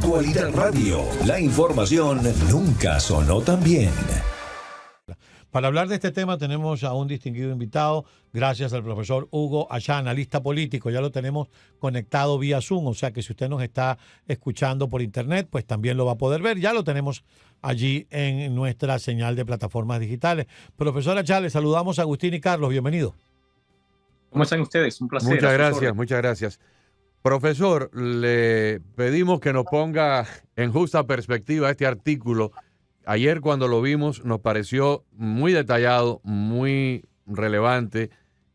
Actualidad Radio, la información nunca sonó tan bien. Para hablar de este tema tenemos a un distinguido invitado, gracias al profesor Hugo Achá, analista político. Ya lo tenemos conectado vía Zoom, o sea que si usted nos está escuchando por internet, pues también lo va a poder ver. Ya lo tenemos allí en nuestra señal de plataformas digitales. Profesor Achá, le saludamos a Agustín y Carlos, bienvenido. ¿Cómo están ustedes? Un placer. Muchas gracias, muchas gracias. Profesor, le pedimos que nos ponga en justa perspectiva este artículo. Ayer cuando lo vimos nos pareció muy detallado, muy relevante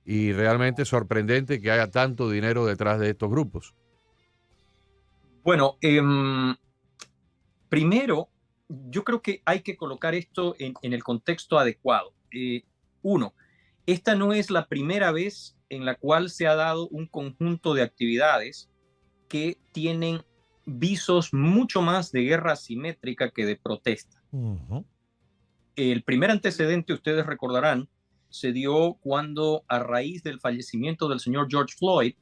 y realmente sorprendente que haya tanto dinero detrás de estos grupos. Bueno, primero, yo creo que hay que colocar esto en el contexto adecuado. Uno, esta no es la primera vez en la cual se ha dado un conjunto de actividades que tienen visos mucho más de guerra asimétrica que de protesta. El primer antecedente, ustedes recordarán, se dio cuando, a raíz del fallecimiento del señor George Floyd,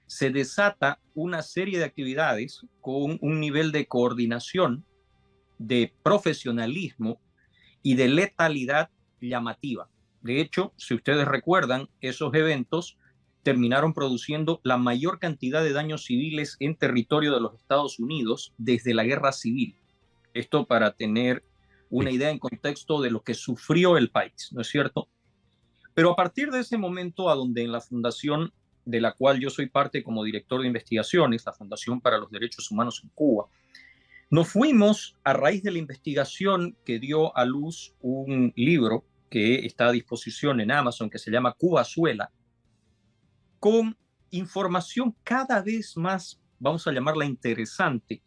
se desata una serie de actividades con un nivel de coordinación, de profesionalismo y de letalidad llamativa. De hecho, si ustedes recuerdan, esos eventos terminaron produciendo la mayor cantidad de daños civiles en territorio de los Estados Unidos desde la Guerra Civil. Esto para tener una idea en contexto de lo que sufrió el país, ¿no es cierto? Pero a partir de ese momento, a donde en la fundación de la cual yo soy parte como director de investigaciones, la Fundación para los Derechos Humanos en Cuba, nos fuimos a raíz de la investigación que dio a luz un libro que está a disposición en Amazon, que se llama Cubazuela, con información cada vez más, vamos a llamarla interesante,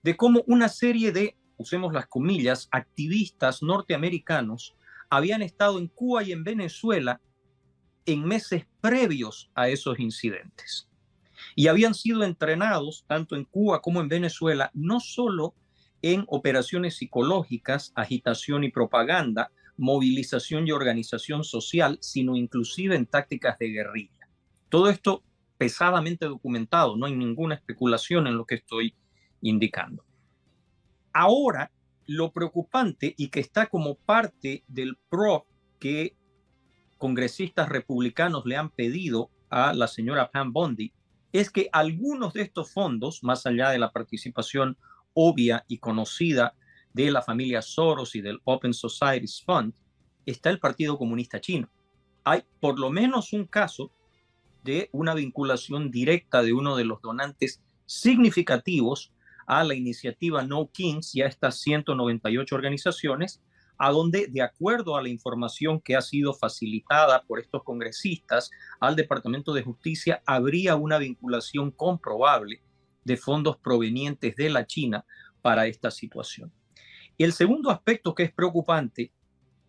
de cómo una serie de, usemos las comillas, activistas norteamericanos habían estado en Cuba y en Venezuela en meses previos a esos incidentes. Y habían sido entrenados, tanto en Cuba como en Venezuela, no solo en operaciones psicológicas, agitación y propaganda, movilización y organización social, sino inclusive en tácticas de guerrilla. Todo esto pesadamente documentado, no hay ninguna especulación en lo que estoy indicando. Ahora, lo preocupante y que está como parte del PRO que congresistas republicanos le han pedido a la señora Pam Bondi es que algunos de estos fondos, más allá de la participación obvia y conocida de la familia Soros y del Open Societies Fund, está el Partido Comunista Chino. Hay por lo menos un caso de una vinculación directa de uno de los donantes significativos a la iniciativa No Kings y a estas 198 organizaciones, a donde, de acuerdo a la información que ha sido facilitada por estos congresistas al Departamento de Justicia, habría una vinculación comprobable de fondos provenientes de la China para esta situación. Y el segundo aspecto que es preocupante,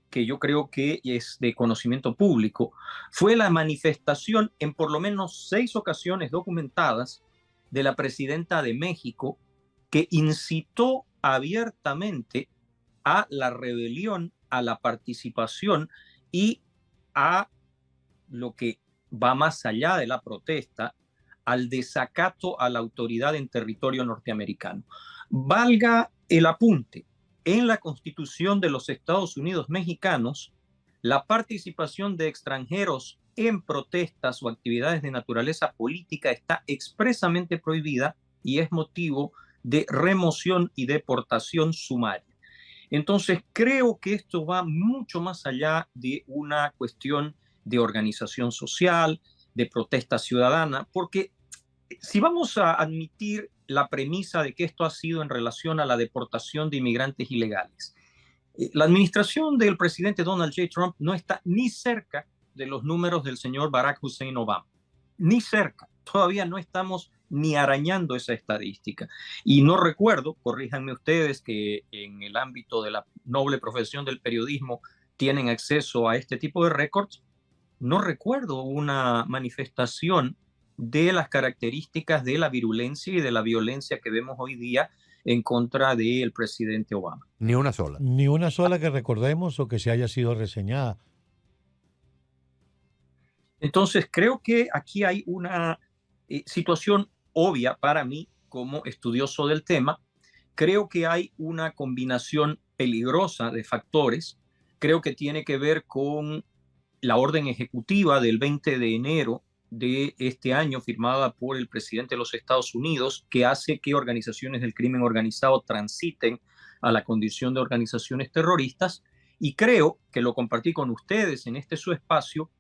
que yo creo que es de conocimiento público, fue la manifestación en por lo menos 6 ocasiones documentadas de la presidenta de México, que incitó abiertamente a la rebelión, a la participación y a lo que va más allá de la protesta, al desacato a la autoridad en territorio norteamericano. Valga el apunte, en la Constitución de los Estados Unidos mexicanos, la participación de extranjeros en protestas o actividades de naturaleza política está expresamente prohibida y es motivo de remoción y deportación sumaria. Entonces, creo que esto va mucho más allá de una cuestión de organización social, de protesta ciudadana, porque si vamos a admitir la premisa de que esto ha sido en relación a la deportación de inmigrantes ilegales, la administración del presidente Donald J. Trump no está ni cerca de los números del señor Barack Hussein Obama, ni cerca. Todavía no estamos ni arañando esa estadística. Y no recuerdo, corríjanme ustedes que en el ámbito de la noble profesión del periodismo tienen acceso a este tipo de récords, no recuerdo una manifestación de las características de la virulencia y de la violencia que vemos hoy día en contra del presidente Obama. Ni una sola. Ni una sola que recordemos o que se haya sido reseñada. Entonces, creo que aquí hay una situación obvia para mí como estudioso del tema, Creo que hay una combinación peligrosa de factores. Creo que tiene que ver con la orden ejecutiva del 20 de enero de este año, firmada por el presidente de los Estados Unidos, que hace que organizaciones del crimen organizado transiten a la condición de organizaciones terroristas. Y creo que lo compartí con ustedes en este su espacio,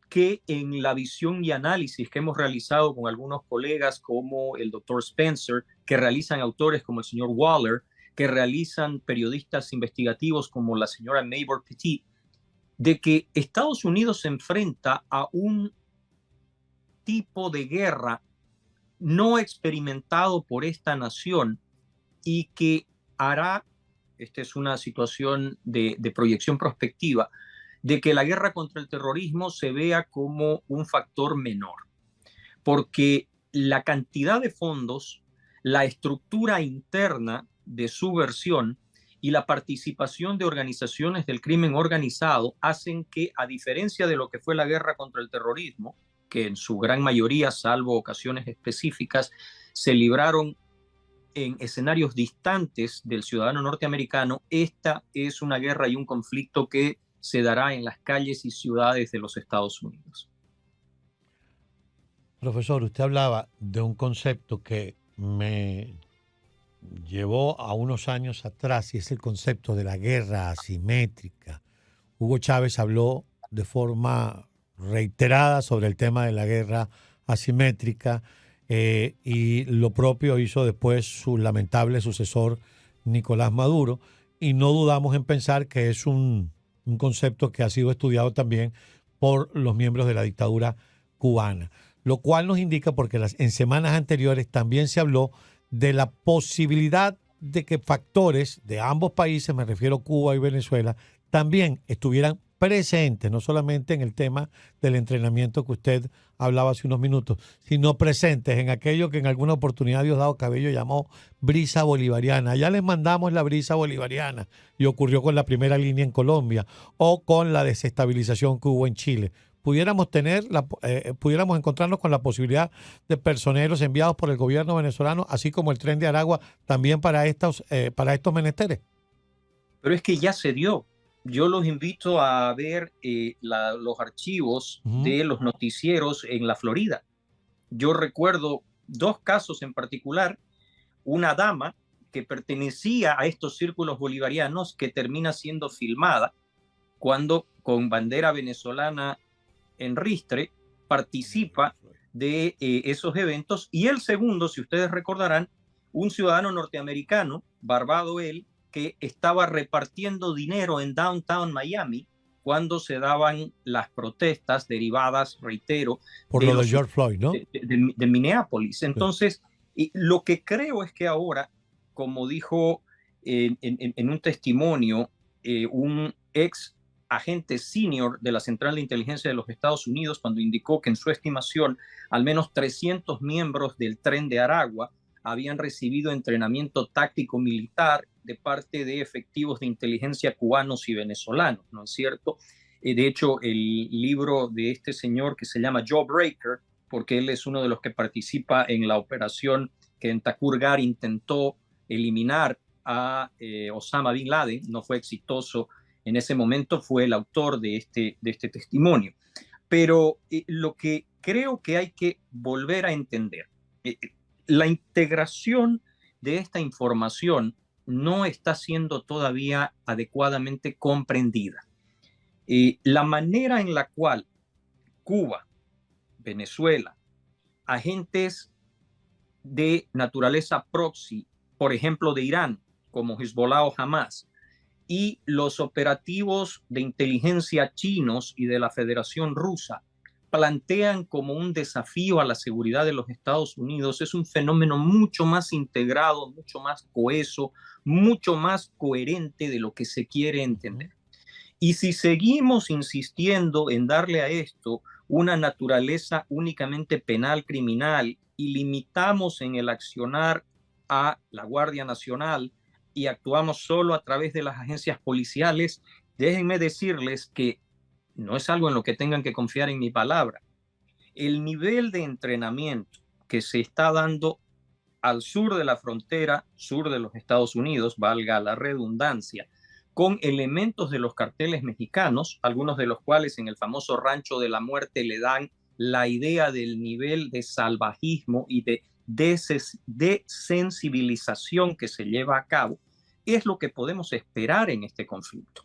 que en la visión y análisis que hemos realizado con algunos colegas como el doctor Spencer, que realizan autores como el señor Waller, que realizan periodistas investigativos como la señora Maybor Petit, de que Estados Unidos se enfrenta a un tipo de guerra no experimentado por esta nación y que hará, esta es una situación de proyección prospectiva, de que la guerra contra el terrorismo se vea como un factor menor, porque la cantidad de fondos, la estructura interna de subversión y la participación de organizaciones del crimen organizado hacen que, a diferencia de lo que fue la guerra contra el terrorismo, que en su gran mayoría, salvo ocasiones específicas, se libraron en escenarios distantes del ciudadano norteamericano, esta es una guerra y un conflicto que se dará en las calles y ciudades de los Estados Unidos. Profesor, usted hablaba de un concepto que me llevó a unos años atrás y es el concepto de la guerra asimétrica. Hugo Chávez habló de forma reiterada sobre el tema de la guerra asimétrica y lo propio hizo después su lamentable sucesor Nicolás Maduro, y no dudamos en pensar que es un concepto que ha sido estudiado también por los miembros de la dictadura cubana, lo cual nos indica, porque en semanas anteriores también se habló de la posibilidad de que factores de ambos países, me refiero a Cuba y Venezuela, también estuvieran presentes, no solamente en el tema del entrenamiento que usted hablaba hace unos minutos, sino presentes en aquello que en alguna oportunidad Diosdado Cabello llamó brisa bolivariana. Ya les mandamos la brisa bolivariana y ocurrió con la primera línea en Colombia o con la desestabilización que hubo en Chile. Pudiéramos encontrarnos con la posibilidad de personeros enviados por el gobierno venezolano, así como el Tren de Aragua, también para estos menesteres. Pero es que ya se dio. Yo los invito a ver los archivos de los noticieros en la Florida. Yo recuerdo dos casos en particular, una dama que pertenecía a estos círculos bolivarianos que termina siendo filmada cuando con bandera venezolana en ristre participa de esos eventos, y el segundo, si ustedes recordarán, un ciudadano norteamericano, barbado él, que estaba repartiendo dinero en downtown Miami cuando se daban las protestas derivadas, reitero, por lo de George Floyd, ¿no? De Minneapolis. Entonces, sí. Lo que creo es que ahora, como dijo en un testimonio un ex agente senior de la Central de Inteligencia de los Estados Unidos, cuando indicó que en su estimación al menos 300 miembros del Tren de Aragua habían recibido entrenamiento táctico militar de parte de efectivos de inteligencia cubanos y venezolanos, ¿no es cierto? De hecho, el libro de este señor que se llama Jawbreaker, porque él es uno de los que participa en la operación que en Thakur Ghar intentó eliminar a Osama Bin Laden, no fue exitoso en ese momento, fue el autor de este testimonio. Pero lo que creo que hay que volver a entender, la integración de esta información no está siendo todavía adecuadamente comprendida. La manera en la cual Cuba, Venezuela, agentes de naturaleza proxy, por ejemplo de Irán, como Hezbollah o Hamas, y los operativos de inteligencia chinos y de la Federación Rusa plantean como un desafío a la seguridad de los Estados Unidos, es un fenómeno mucho más integrado, mucho más coheso, mucho más coherente de lo que se quiere entender. Y si seguimos insistiendo en darle a esto una naturaleza únicamente penal, criminal, y limitamos en el accionar a la Guardia Nacional y actuamos solo a través de las agencias policiales, déjenme decirles que no es algo en lo que tengan que confiar en mi palabra. El nivel de entrenamiento que se está dando al sur de la frontera, sur de los Estados Unidos, valga la redundancia, con elementos de los carteles mexicanos, algunos de los cuales en el famoso Rancho de la Muerte le dan la idea del nivel de salvajismo y de desensibilización que se lleva a cabo, es lo que podemos esperar en este conflicto.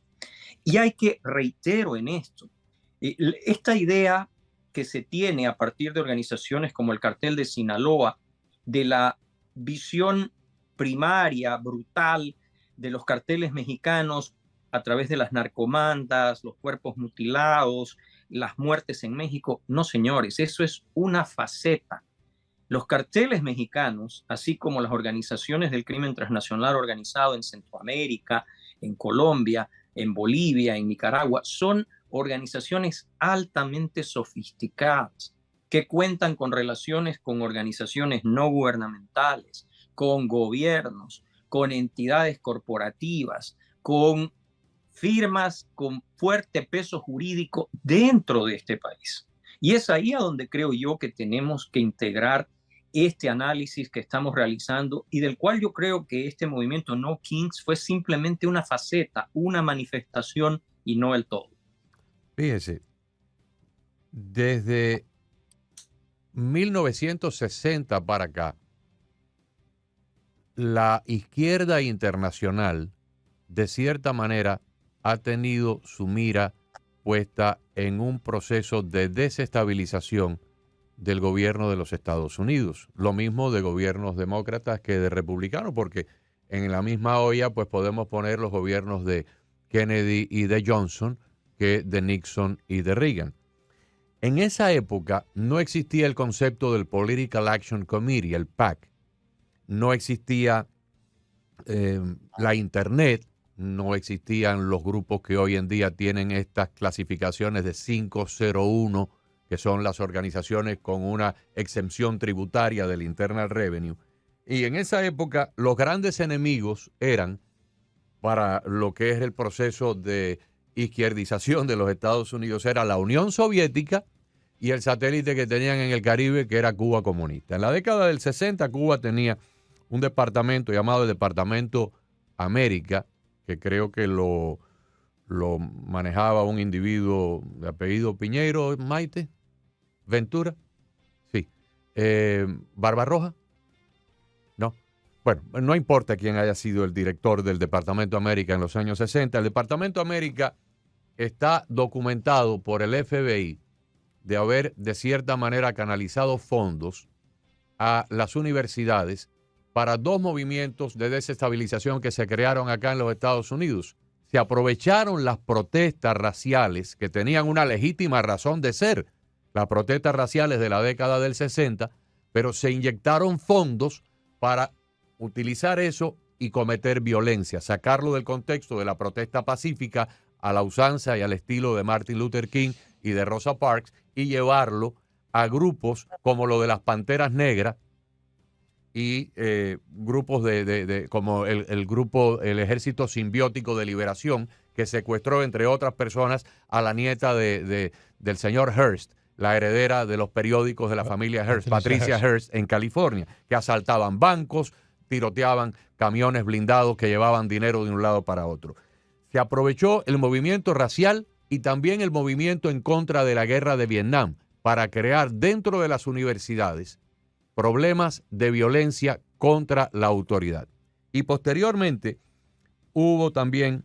Y hay que, reitero en esto, esta idea que se tiene a partir de organizaciones como el Cartel de Sinaloa, de la visión primaria, brutal, de los carteles mexicanos a través de las narcomandas, los cuerpos mutilados, las muertes en México. No, señores, eso es una faceta. Los carteles mexicanos, así como las organizaciones del crimen transnacional organizado en Centroamérica, en Colombia, en Bolivia, en Nicaragua, son organizaciones altamente sofisticadas que cuentan con relaciones con organizaciones no gubernamentales, con gobiernos, con entidades corporativas, con firmas con fuerte peso jurídico dentro de este país. Y es ahí a donde creo yo que tenemos que integrar este análisis que estamos realizando y del cual yo creo que este movimiento No Kings fue simplemente una faceta, una manifestación y no el todo. Fíjese, desde 1960 para acá, la izquierda internacional, de cierta manera, ha tenido su mira puesta en un proceso de desestabilización del gobierno de los Estados Unidos. Lo mismo de gobiernos demócratas que de republicanos, porque en la misma olla pues podemos poner los gobiernos de Kennedy y de Johnson que de Nixon y de Reagan. En esa época no existía el concepto del Political Action Committee, el PAC. No existía la Internet, no existían los grupos que hoy en día tienen estas clasificaciones de 501, que son las organizaciones con una exempción tributaria del Internal Revenue. Y en esa época los grandes enemigos eran, para lo que es el proceso de izquierdización de los Estados Unidos, era la Unión Soviética y el satélite que tenían en el Caribe, que era Cuba comunista. En la década del 60, Cuba tenía un departamento llamado el Departamento América, que creo que lo manejaba un individuo de apellido Piñeiro, Maite, Ventura, sí, Barbarroja, no. Bueno, no importa quién haya sido el director del Departamento América en los años 60. El Departamento América está documentado por el FBI de haber, de cierta manera, canalizado fondos a las universidades para dos movimientos de desestabilización que se crearon acá en los Estados Unidos. Se aprovecharon las protestas raciales que tenían una legítima razón de ser, las protestas raciales de la década del 60, pero se inyectaron fondos para utilizar eso y cometer violencia, sacarlo del contexto de la protesta pacífica a la usanza y al estilo de Martin Luther King y de Rosa Parks y llevarlo a grupos como lo de las Panteras Negras y grupos como el grupo, el Ejército Simbiótico de Liberación, que secuestró, entre otras personas, a la nieta del señor Hearst, la heredera de los periódicos de la familia Hearst, Patricia Hearst, en California, que asaltaban bancos, tiroteaban camiones blindados que llevaban dinero de un lado para otro. Se aprovechó el movimiento racial y también el movimiento en contra de la guerra de Vietnam para crear dentro de las universidades problemas de violencia contra la autoridad. Y posteriormente hubo también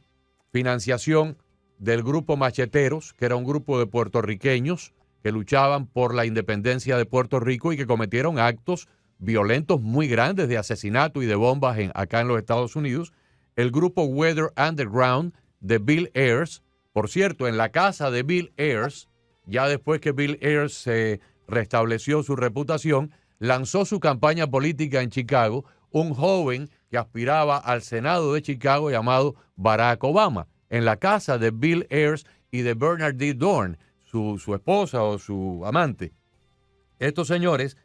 financiación del grupo Macheteros, que era un grupo de puertorriqueños que luchaban por la independencia de Puerto Rico y que cometieron actos violentos muy grandes de asesinato y de bombas acá en los Estados Unidos. El grupo Weather Underground de Bill Ayers, por cierto, en la casa de Bill Ayers, ya después que Bill Ayers se restableció su reputación, lanzó su campaña política en Chicago un joven que aspiraba al Senado de Chicago llamado Barack Obama, en la casa de Bill Ayers y de Bernadette Dorn, su esposa o su amante. Estos señores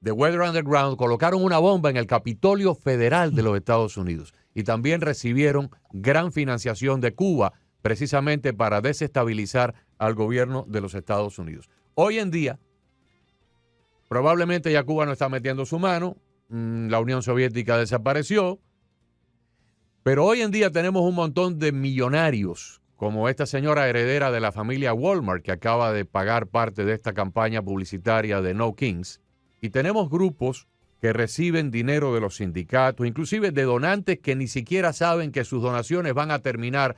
de Weather Underground colocaron una bomba en el Capitolio Federal de los Estados Unidos y también recibieron gran financiación de Cuba precisamente para desestabilizar al gobierno de los Estados Unidos. Hoy en día, probablemente ya Cuba no está metiendo su mano, la Unión Soviética desapareció, pero hoy en día tenemos un montón de millonarios, como esta señora heredera de la familia Walmart, que acaba de pagar parte de esta campaña publicitaria de No Kings, y tenemos grupos que reciben dinero de los sindicatos, inclusive de donantes que ni siquiera saben que sus donaciones van a terminar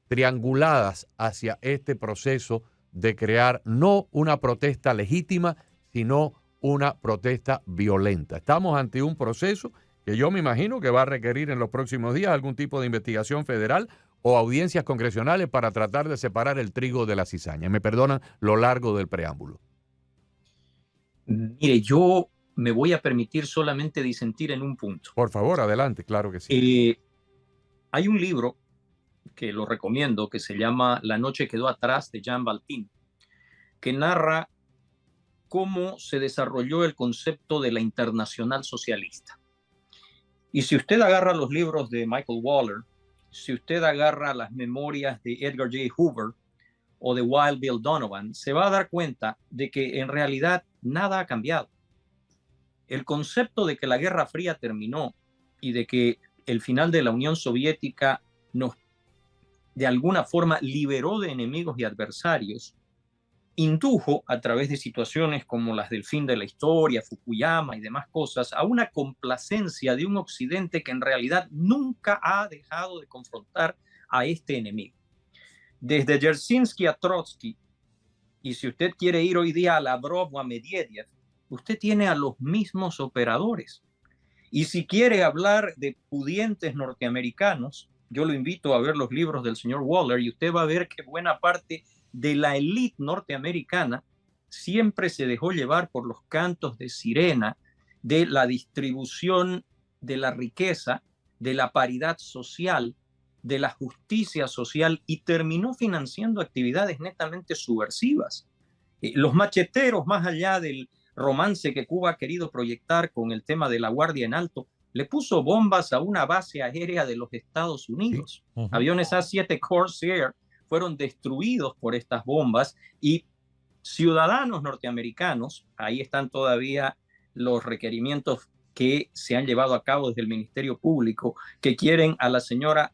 trianguladas hacia este proceso de crear no una protesta legítima, sino una protesta violenta. Estamos ante un proceso que yo me imagino que va a requerir en los próximos días algún tipo de investigación federal o audiencias congresionales para tratar de separar el trigo de la cizaña. Me perdonan lo largo del preámbulo. Mire, yo me voy a permitir solamente disentir en un punto. Por favor, adelante, claro que sí. Hay un libro que lo recomiendo que se llama La noche quedó atrás, de Jean Valjean, que narra cómo se desarrolló el concepto de la internacional socialista. Y si usted agarra los libros de Michael Waller, si usted agarra las memorias de Edgar J. Hoover o de Wild Bill Donovan, se va a dar cuenta de que en realidad nada ha cambiado. El concepto de que la Guerra Fría terminó y de que el final de la Unión Soviética nos, de alguna forma, liberó de enemigos y adversarios, indujo, a través de situaciones como las del fin de la historia, Fukuyama y demás cosas, a una complacencia de un Occidente que en realidad nunca ha dejado de confrontar a este enemigo. Desde Dzerzhinsky a Trotsky, y si usted quiere ir hoy día a Lavrov o a Medvedev, usted tiene a los mismos operadores. Y si quiere hablar de pudientes norteamericanos, yo lo invito a ver los libros del señor Waller y usted va a ver que buena parte de la élite norteamericana siempre se dejó llevar por los cantos de sirena de la distribución de la riqueza, de la paridad social, de la justicia social, y terminó financiando actividades netamente subversivas. Los macheteros, más allá del romance que Cuba ha querido proyectar con el tema de la Guardia en Alto, le puso bombas a una base aérea de los Estados Unidos. Sí. Aviones A-7 Corsair fueron destruidos por estas bombas, y ciudadanos norteamericanos, ahí están todavía los requerimientos que se han llevado a cabo desde el Ministerio Público, que quieren a la señora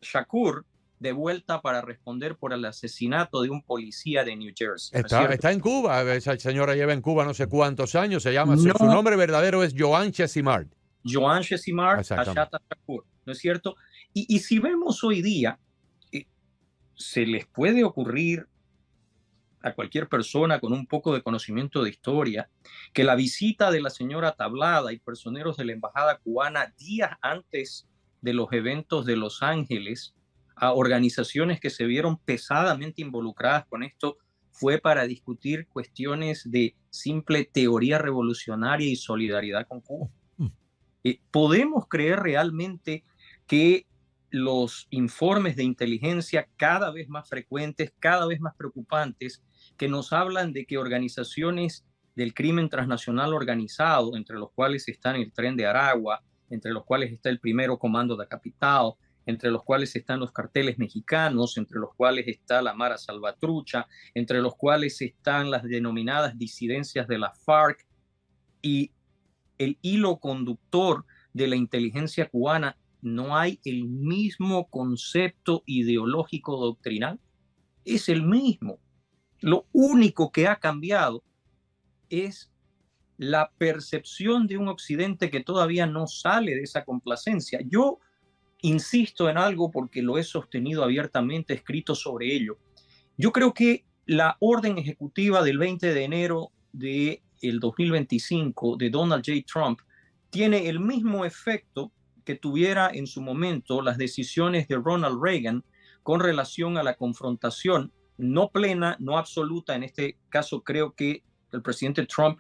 Shakur de vuelta para responder por el asesinato de un policía de New Jersey. Está en Cuba, esa señora lleva en Cuba no sé cuántos años, se llama, su nombre verdadero es Joan Chesimard. Joan Chesimard Ashata Shakur, ¿no es cierto? Y si vemos hoy día, se les puede ocurrir a cualquier persona con un poco de conocimiento de historia que la visita de la señora Tablada y personeros de la embajada cubana días antes de los eventos de Los Ángeles a organizaciones que se vieron pesadamente involucradas con esto fue para discutir cuestiones de simple teoría revolucionaria y solidaridad con Cuba. ¿Podemos creer realmente que los informes de inteligencia cada vez más frecuentes, cada vez más preocupantes, que nos hablan de que organizaciones del crimen transnacional organizado, entre los cuales están el Tren de Aragua, entre los cuales está el Primero Comando de Capital, entre los cuales están los carteles mexicanos, entre los cuales está la Mara Salvatrucha, entre los cuales están las denominadas disidencias de la FARC, y el hilo conductor de la inteligencia cubana, no hay el mismo concepto ideológico doctrinal? Es el mismo. Lo único que ha cambiado es la percepción de un Occidente que todavía no sale de esa complacencia. Yo insisto en algo porque lo he sostenido abiertamente, escrito sobre ello. Yo creo que la orden ejecutiva del 20 de enero del 2025 de Donald J. Trump tiene el mismo efecto que tuviera en su momento las decisiones de Ronald Reagan con relación a la confrontación, no plena, no absoluta. En este caso creo que el presidente Trump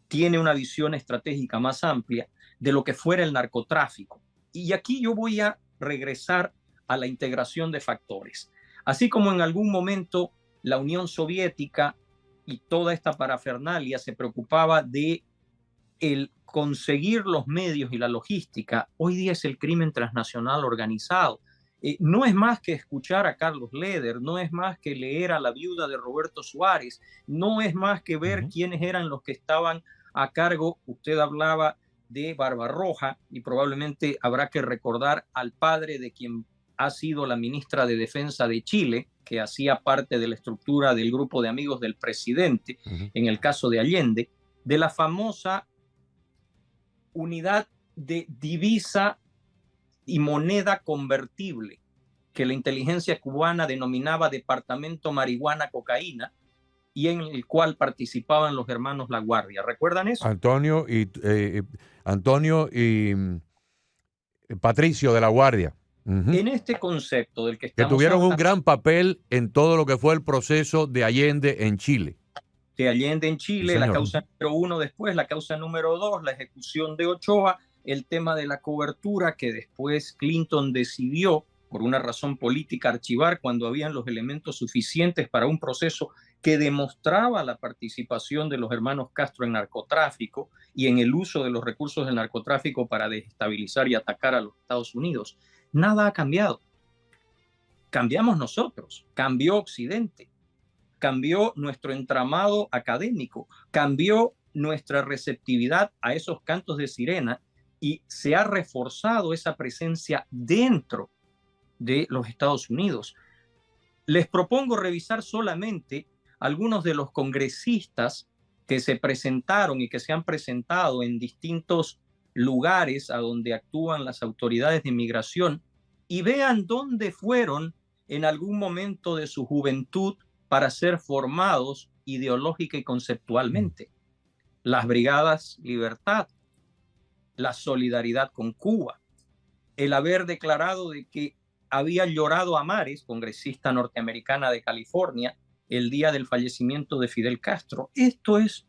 tiene una visión estratégica más amplia de lo que fuera el narcotráfico. Y aquí yo voy a regresar a la integración de factores. Así como en algún momento la Unión Soviética y toda esta parafernalia se preocupaba de el conseguir los medios y la logística, hoy día es el crimen transnacional organizado. No es más que escuchar a Carlos Leder, no es más que leer a la viuda de Roberto Suárez, no es más que ver quiénes eran los que estaban a cargo. Usted hablaba de Barbarroja, y probablemente habrá que recordar al padre de quien ha sido la ministra de Defensa de Chile, que hacía parte de la estructura del grupo de amigos del presidente, en el caso de Allende, de la famosa unidad de divisa y moneda convertible que la inteligencia cubana denominaba Departamento Marihuana Cocaína, y en el cual participaban los hermanos La Guardia. ¿Recuerdan eso? Antonio y Patricio de La Guardia. En este concepto del que Que estamos tuvieron hablando, un gran papel en todo lo que fue el proceso de Allende en Chile. de Allende en Chile, Sí, la señor. causa número 1 después, la causa número 2, la ejecución de Ochoa, el tema de la cobertura que después Clinton decidió, por una razón política, archivar cuando habían los elementos suficientes para un proceso que demostraba la participación de los hermanos Castro en narcotráfico y en el uso de los recursos del narcotráfico para desestabilizar y atacar a los Estados Unidos. Nada ha cambiado. Cambiamos nosotros, cambió Occidente, cambió nuestro entramado académico, cambió nuestra receptividad a esos cantos de sirena y se ha reforzado esa presencia dentro de los Estados Unidos. Les propongo revisar solamente algunos de los congresistas que se presentaron y que se han presentado en distintos lugares a donde actúan las autoridades de migración y vean dónde fueron en algún momento de su juventud para ser formados ideológica y conceptualmente. Las Brigadas Libertad, la solidaridad con Cuba, el haber declarado de que había llorado a mares, congresista norteamericana de California, el día del fallecimiento de Fidel Castro. Esto es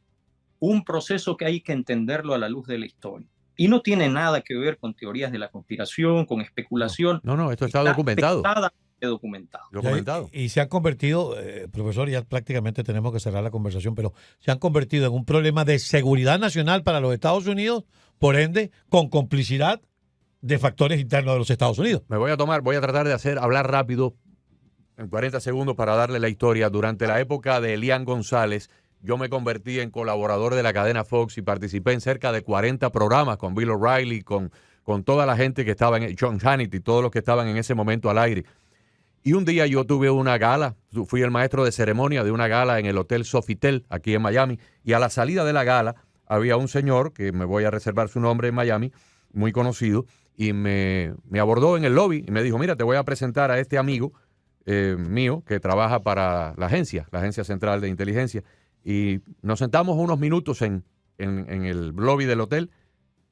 un proceso que hay que entenderlo a la luz de la historia. Y no tiene nada que ver con teorías de la conspiración, con especulación. No, esto está documentado. Documentado. Y se han convertido, profesor, ya prácticamente tenemos que cerrar la conversación, pero se han convertido en un problema de seguridad nacional para los Estados Unidos, por ende, con complicidad de factores internos de los Estados Unidos. Voy a tratar de hablar rápido en 40 segundos para darle la historia. Durante la época de Elian González, yo me convertí en colaborador de la cadena Fox y participé en cerca de 40 programas con Bill O'Reilly, con toda la gente que estaba en John Hannity, todos los que estaban en ese momento al aire. Y un día yo tuve una gala, fui el maestro de ceremonia de una gala en el Hotel Sofitel, aquí en Miami, y a la salida de la gala había un señor, que me voy a reservar su nombre en Miami, muy conocido, y me abordó en el lobby y me dijo, mira, te voy a presentar a este amigo mío que trabaja para la Agencia Central de Inteligencia. Y nos sentamos unos minutos en el lobby del hotel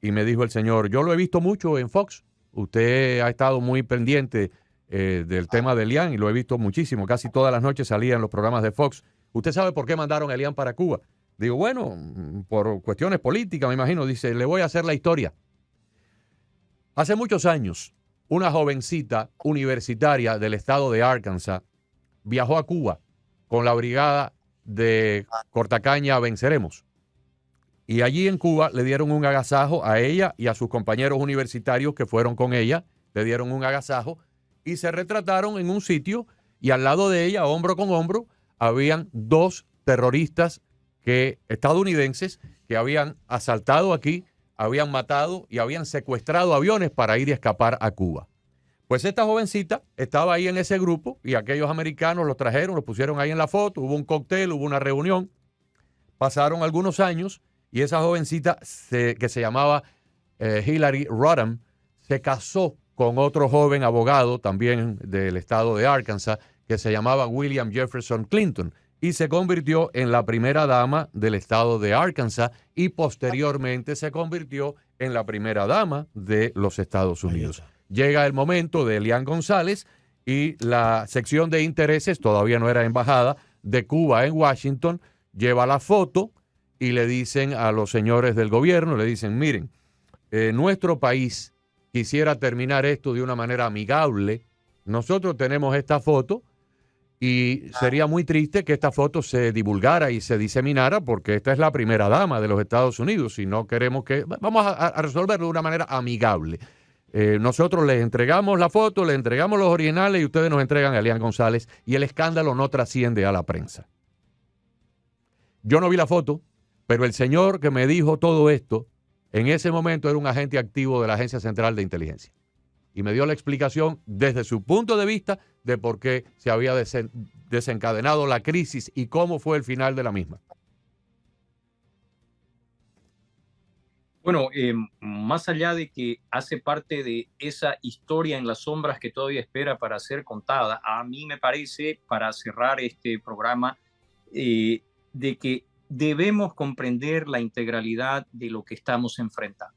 y me dijo el señor, yo lo he visto mucho en Fox, usted ha estado muy pendiente del tema de Elian y lo he visto muchísimo, casi todas las noches salía en los programas de Fox. ¿Usted sabe por qué mandaron a Elian para Cuba? Digo, bueno, por cuestiones políticas, me imagino. Dice, le voy a hacer la historia. Hace muchos años, una jovencita universitaria del estado de Arkansas viajó a Cuba con la brigada de Cortacaña Venceremos. Y allí en Cuba le dieron un agasajo a ella y a sus compañeros universitarios que fueron con ella. Le dieron un agasajo y se retrataron en un sitio y al lado de ella, hombro con hombro, habían dos terroristas estadounidenses que habían asaltado aquí, habían matado y habían secuestrado aviones para ir y escapar a Cuba. Pues esta jovencita estaba ahí en ese grupo y aquellos americanos los trajeron, los pusieron ahí en la foto, hubo un cóctel, hubo una reunión, pasaron algunos años y esa jovencita que se llamaba Hillary Rodham se casó con otro joven abogado también del estado de Arkansas que se llamaba William Jefferson Clinton y se convirtió en la primera dama del estado de Arkansas y posteriormente se convirtió en la primera dama de los Estados Unidos. Llega el momento de Elian González y la sección de intereses, todavía no era embajada, de Cuba en Washington, lleva la foto y le dicen a los señores del gobierno, le dicen, miren, nuestro país quisiera terminar esto de una manera amigable. Nosotros tenemos esta foto y sería muy triste que esta foto se divulgara y se diseminara porque esta es la primera dama de los Estados Unidos y no queremos que... Vamos a resolverlo de una manera amigable. Nosotros les entregamos la foto, les entregamos los originales y ustedes nos entregan a Elian González y el escándalo no trasciende a la prensa. Yo no vi la foto, pero el señor que me dijo todo esto en ese momento era un agente activo de la Agencia Central de Inteligencia. Y me dio la explicación desde su punto de vista de por qué se había desencadenado la crisis y cómo fue el final de la misma. Bueno, más allá de que hace parte de esa historia en las sombras que todavía espera para ser contada, a mí me parece, para cerrar este programa, de que debemos comprender la integralidad de lo que estamos enfrentando.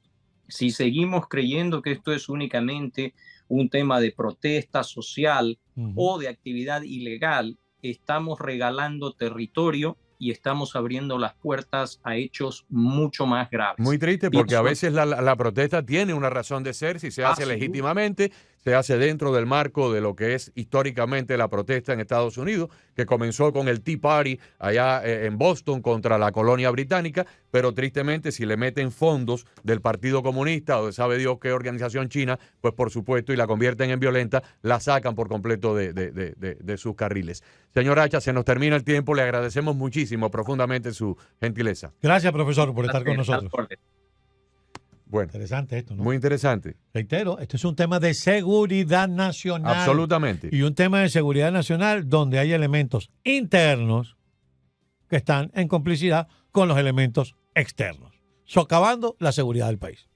Si seguimos creyendo que esto es únicamente un tema de protesta social o de actividad ilegal, estamos regalando territorio y estamos abriendo las puertas a hechos mucho más graves. Muy triste porque a veces la protesta tiene una razón de ser si se hace legítimamente, se hace dentro del marco de lo que es históricamente la protesta en Estados Unidos, que comenzó con el Tea Party allá en Boston contra la colonia británica, pero tristemente si le meten fondos del Partido Comunista o de sabe Dios qué organización china, pues por supuesto y la convierten en violenta, la sacan por completo de sus carriles. Señor Hacha, se nos termina el tiempo, le agradecemos muchísimo, profundamente su gentileza. Gracias, profesor, por estar con nosotros. Bueno, interesante esto, ¿no? Muy interesante. Reitero, este es un tema de seguridad nacional. Absolutamente. Y un tema de seguridad nacional donde hay elementos internos que están en complicidad con los elementos externos, socavando la seguridad del país.